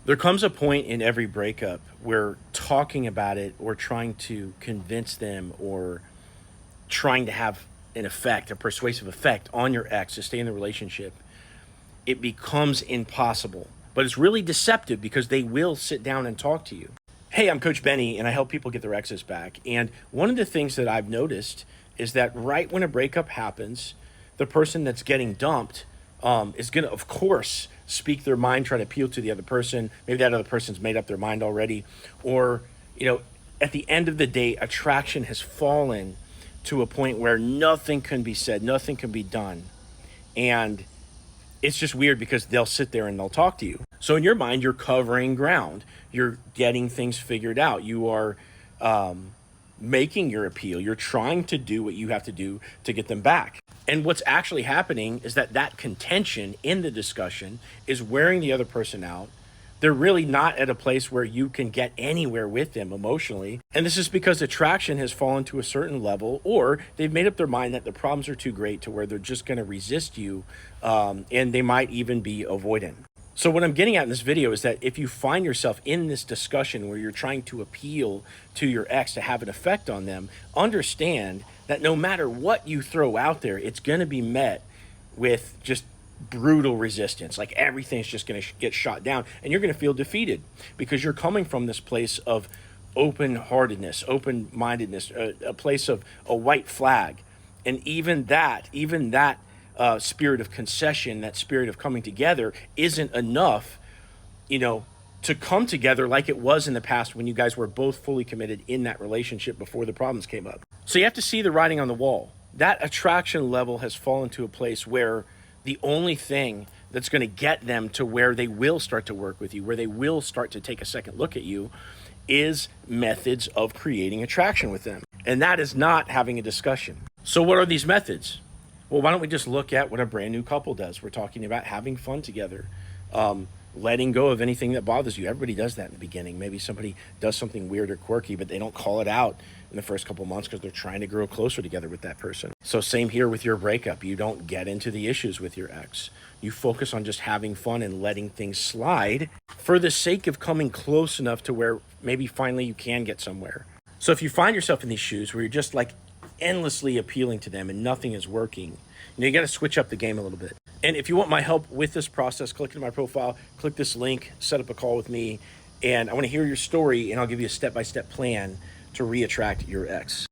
There comes a point in every breakup where talking about it or trying to convince them or trying to have an effect, a persuasive effect on your ex to stay in the relationship, it becomes impossible. But it's really deceptive because they will sit down and talk to you. Hey, I'm Coach Benny, and I help people get their exes back. And one of the things that I've noticed is that right when a breakup happens, the person that's getting dumped is going to, of course, speak their mind, try to appeal to the other person. Maybe that other person's made up their mind already. Or, at the end of the day, attraction has fallen to a point where nothing can be said, nothing can be done. And it's just weird because they'll sit there and they'll talk to you. So in your mind, you're covering ground. You're getting things figured out. You are making your appeal. You're trying to do what you have to do to get them back. And what's actually happening is that contention in the discussion is wearing the other person out. They're really not at a place where you can get anywhere with them emotionally. And this is because attraction has fallen to a certain level, or they've made up their mind that the problems are too great to where they're just going to resist you, and they might even be avoidant. So what I'm getting at in this video is that if you find yourself in this discussion where you're trying to appeal to your ex to have an effect on them, understand that no matter what you throw out there, it's going to be met with just brutal resistance. Like everything's just going to get shot down, and you're going to feel defeated because you're coming from this place of open-heartedness, open-mindedness, a place of a white flag. And even that spirit of concession, that spirit of coming together isn't enough, to come together like it was in the past when you guys were both fully committed in that relationship before the problems came up. So you have to see the writing on the wall. That attraction level has fallen to a place where the only thing that's going to get them to where they will start to work with you, where they will start to take a second look at you, is methods of creating attraction with them. And that is not having a discussion. So what are these methods? Well, why don't we just look at what a brand new couple does? We're talking about having fun together, letting go of anything that bothers you. Everybody does that in the beginning. Maybe somebody does something weird or quirky, but they don't call it out in the first couple months because they're trying to grow closer together with that person. So same here with your breakup. You don't get into the issues with your ex. You focus on just having fun and letting things slide for the sake of coming close enough to where maybe finally you can get somewhere. So if you find yourself in these shoes where you're just like endlessly appealing to them and nothing is working, you got to switch up the game a little bit. And if you want my help with this process, click into my profile, click this link, set up a call with me, and I want to hear your story, and I'll give you a step-by-step plan to re-attract your ex.